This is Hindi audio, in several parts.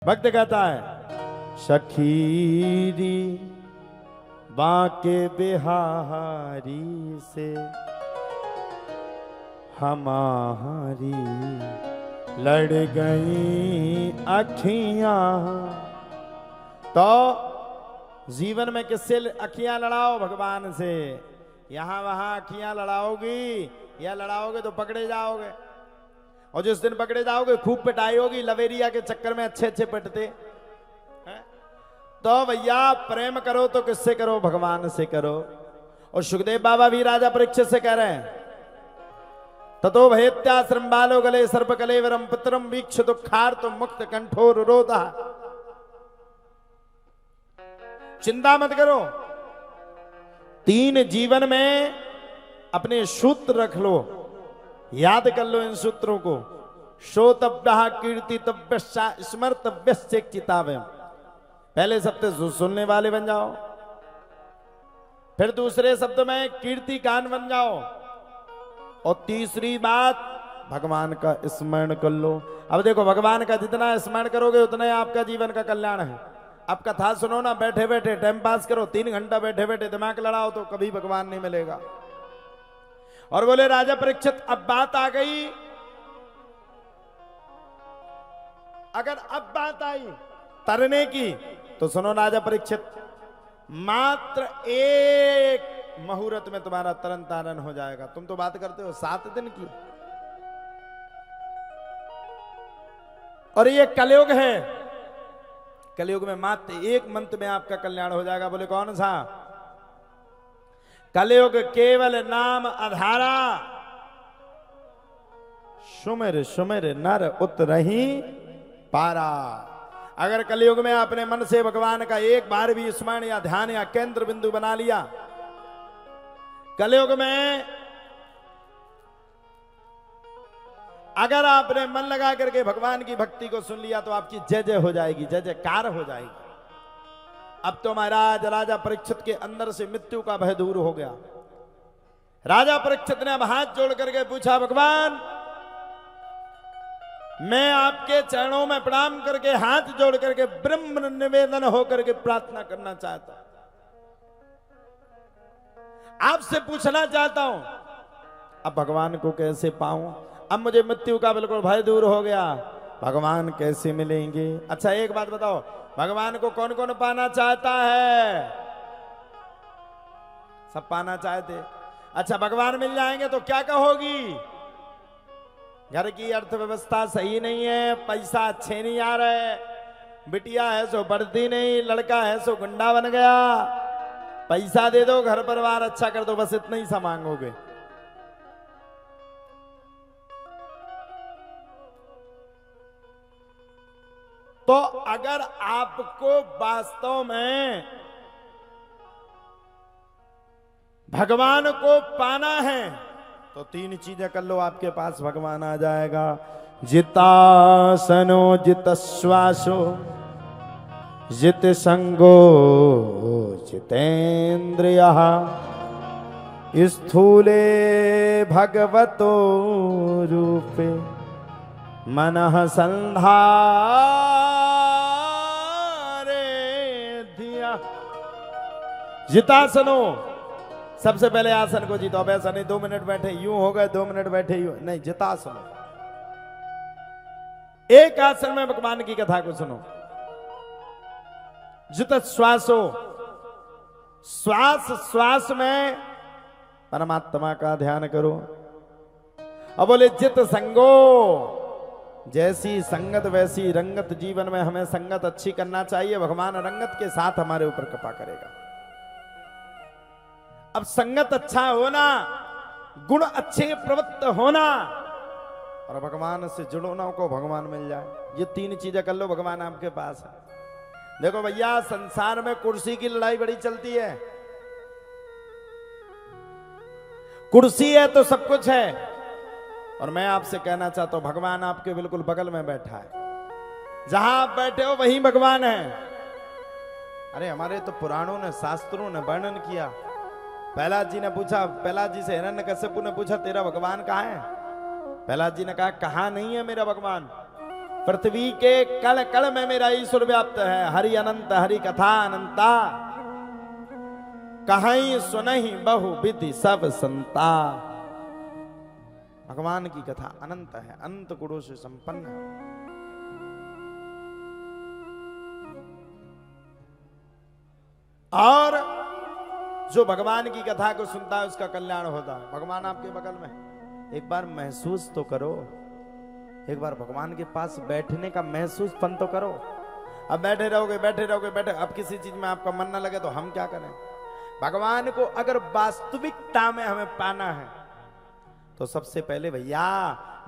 भक्त कहता है सखीरी बाके बिहारी से हमारी लड़ गई अखियां। तो जीवन में किससे अखियां लड़ाओ? भगवान से। यहां वहां अखियां लड़ाओगी या लड़ाओगे तो पकड़े जाओगे, और जिस दिन पकड़े जाओगे खूब पिटाई होगी। लवेरिया के चक्कर में अच्छे अच्छे पिटते हैं। तो भैया प्रेम करो तो किससे करो? भगवान से करो। और सुखदेव बाबा भी राजा परीक्षित से कह रहे हैं ततो भयत्याश्रम बालो गले सर्प कलेवरम पुत्रम वीक्ष दुखार तो मुक्त कंठोर रोधा। चिंता मत करो, तीन जीवन में अपने सूत्र रख लो, याद कर लो इन सूत्रों को। श्रोतव्य कीर्तितव्य स्मर्तव्य चिताव्य। पहले शब्द सुनने वाले बन जाओ, फिर दूसरे शब्द में कीर्ति गान बन जाओ, और तीसरी बात भगवान का स्मरण कर लो। अब देखो, भगवान का जितना स्मरण करोगे उतना ही आपका जीवन का कल्याण है। अब कथा सुनो ना, बैठे बैठे टाइम पास करो, 3 घंटा बैठे बैठे दिमाग लड़ाओ तो कभी भगवान नहीं मिलेगा। और बोले राजा परीक्षित अब बात आ गई, अगर अब बात आई तरने की तो सुनो राजा परीक्षित, मात्र 1 मुहूर्त में तुम्हारा तरन तारण हो जाएगा। तुम तो बात करते हो 7 दिन की, और ये कलयुग है। कलयुग में मात्र 1 मंत्र में आपका कल्याण हो जाएगा। बोले कौन सा? कलयुग केवल नाम आधारा, सुमिर सुमिर नर उतरहि पारा। अगर कलयुग में आपने मन से भगवान का एक बार भी स्मरण या ध्यान या केंद्र बिंदु बना लिया, कलयुग में अगर आपने मन लगा करके भगवान की भक्ति को सुन लिया तो आपकी जय जय हो जाएगी, जय जयकार हो जाएगी। अब तो महाराज राजा परीक्षित के अंदर से मृत्यु का भय दूर हो गया। राजा परीक्षित ने अब हाथ जोड़ करके पूछा, भगवान मैं आपके चरणों में प्रणाम करके हाथ जोड़ करके ब्रह्म निवेदन होकर के प्रार्थना करना चाहता हूं, आपसे पूछना चाहता हूं अब भगवान को कैसे पाऊं? अब मुझे मृत्यु का बिल्कुल भय दूर हो गया, भगवान कैसे मिलेंगे? अच्छा एक बात बताओ, भगवान को कौन कौन पाना चाहता है? सब पाना चाहते। अच्छा भगवान मिल जाएंगे तो क्या कहोगी? घर की अर्थव्यवस्था सही नहीं है, पैसा अच्छे नहीं आ रहे, बिटिया है सो बढ़ती नहीं, लड़का है सो गुंडा बन गया, पैसा दे दो घर परिवार अच्छा कर दो, बस इतना ही सा मांगोगे। तो अगर आपको वास्तव में भगवान को पाना है तो 3 चीजें कर लो, आपके पास भगवान आ जाएगा। जितासनो जित श्वासो जित संगो जितेन्द्रियः स्थूले भगवतो रूपे मनः संधारे धिया। जितासनो, सबसे पहले आसन को जीतो। अब ऐसा नहीं 2 मिनट बैठे यूं हो गए, 2 मिनट बैठे यूं नहीं, जितासनो। एक आसन में भगवान की कथा को सुनो। जित श्वासो, श्वास श्वास में परमात्मा का ध्यान करो। अब बोले जित संगो, जैसी संगत वैसी रंगत। जीवन में हमें संगत अच्छी करना चाहिए, भगवान रंगत के साथ हमारे ऊपर कृपा करेगा। अब संगत अच्छा होना, गुण अच्छे प्रवृत्त होना, और भगवान से जुड़ोना को भगवान मिल जाए, ये 3 चीजें कर लो, भगवान आपके पास है। देखो भैया संसार में कुर्सी की लड़ाई बड़ी चलती है। कुर्सी है तो सब कुछ है, और मैं आपसे कहना चाहता हूं भगवान आपके बिल्कुल बगल में बैठा है। जहां आप बैठे हो वहीं भगवान है। अरे हमारे तो पुराणों ने शास्त्रों ने वर्णन किया। प्रहलाद जी ने पूछा, प्रहलाद जी से हिरण्यकश्यप ने पूछा तेरा भगवान कहाँ है? प्रहलाद जी ने कहा कहाँ नहीं है मेरा भगवान, पृथ्वी के कण कण में मेरा ईश्वर व्याप्त है। हरि अनंत हरि कथा अनंता, कहीं सुनहि बहु विधि सब संता। भगवान की कथा अनंत है, अनंत गुणों से संपन्न है। और जो भगवान की कथा को सुनता है उसका कल्याण होता है। भगवान आपके बगल में, एक बार महसूस तो करो, एक बार भगवान के पास बैठने का महसूस पन तो करो। अब बैठे रहोगे बैठे रहोगे बैठे, अब किसी चीज में आपका मन न लगे तो हम क्या करें। भगवान को अगर वास्तविकता में हमें पाना है तो सबसे पहले भैया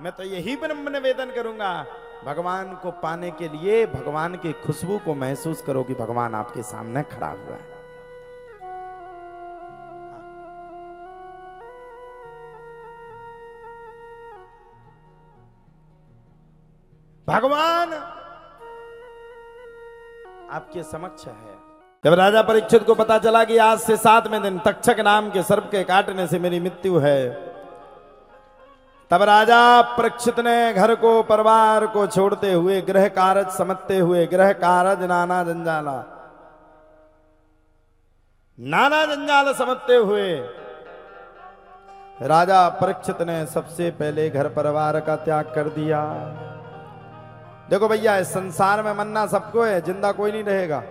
मैं तो यही ब्रह्म निवेदन करूंगा, भगवान को पाने के लिए भगवान की खुशबू को महसूस करो कि भगवान आपके सामने खड़ा हुआ है। भगवान आपके समक्ष है। जब राजा परीक्षित को पता चला कि आज से 7वें दिन तक्षक नाम के सर्प के काटने से मेरी मृत्यु है, तब राजा परीक्षित ने घर को परिवार को छोड़ते हुए, गृह कारज समझते हुए, गृह कारज नाना जंजाल समझते हुए राजा परीक्षित ने सबसे पहले घर परिवार का त्याग कर दिया। देखो भैया, इस संसार में मरना सबको है, जिंदा कोई नहीं रहेगा।